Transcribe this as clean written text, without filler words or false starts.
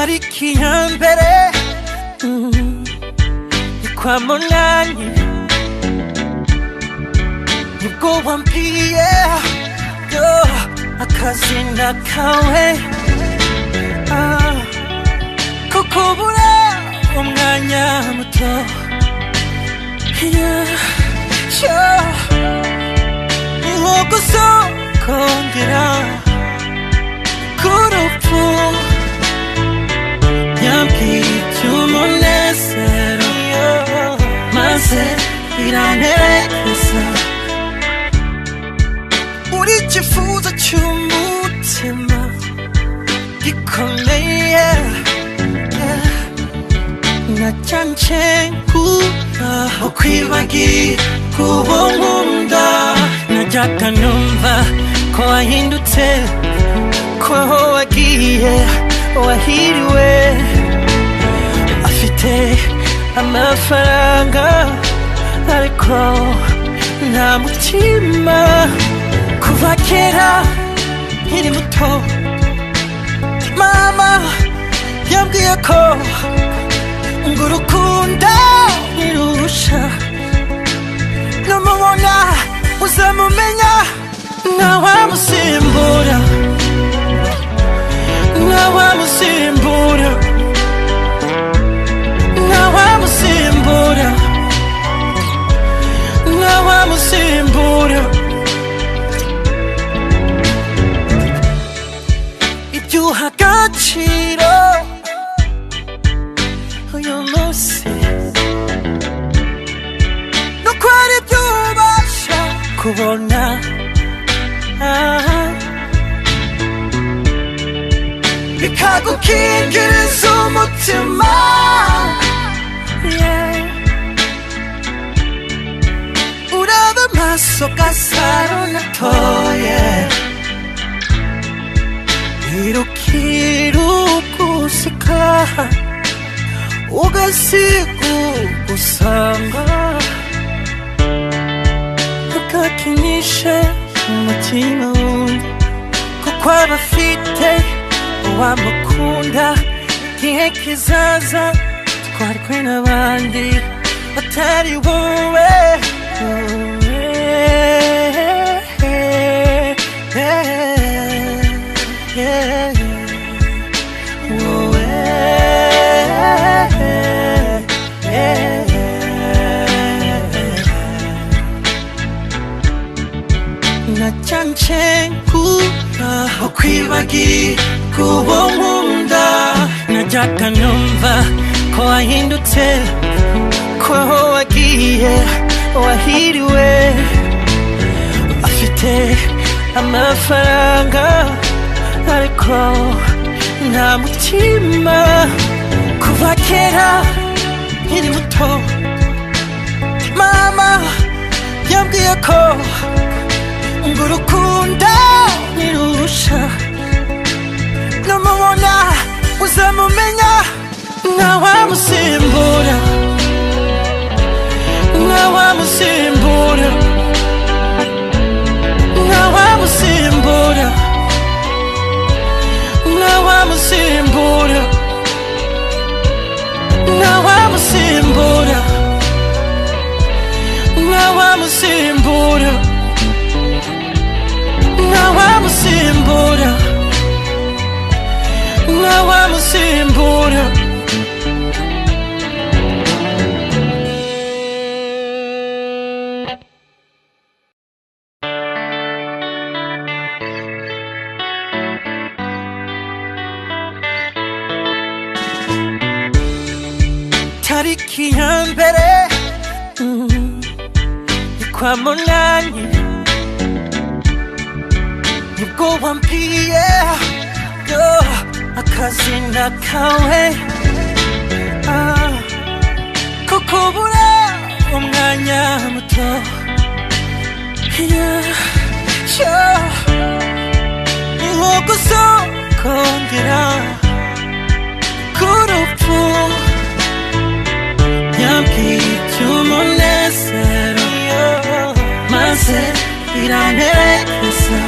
tariki ya mbere ni kwa munani nibwo wambwiye akazina kawe ko kubura umwanya muto nko gusokongera k'urupfu yambwiye iby'umunezero maze biranterekeza uri icyifuzo cy'umutima gikomeye nacyanje kubaho kwibagira kuba nkunda najyaga numva ko wahindutse ko aho wagiye wahiriwe afite amafaranga ariko nta mutima kuva kera nkiri muto mama yambwiye ko ngo urukundo ntirusha numubona uzamumenya ntawamusimbura ntawamusimbura ntawamusimbura ntawamusimbura ibyo uha agaciro uyu munsi nuko ari byo ubasha kubona bikagukingiriza umutima uraba amaso gasaro natoye irukirugusika ugasiga ugusanga ugakinisha umutima wundi kuko abafite uwamukunda igihe kizaza twarwe n'abandi batari wowe nacyanje kubaho kwibagira kuba nkunda najyaga numva ko wahindutse ko aho wagiye wahiriwe afite amafaranga ariko nta mutima kuva kera nkiri muto mama yambwiye ko ngo urukundo ntirusha numubona uzamumenya ntawamusimbura ntawamusimbura ntawamusimbura ntawamusimbura ntawamusimbura ntawamusimbura ntawamusimbura ntawamusimbura tariki ya mbere ni kwa munani nibwo wambwiye akazina kawe ko kubura umwanya muto nko gusokongera k'urupfu yambwiye iby'umunezero maze biranterekeza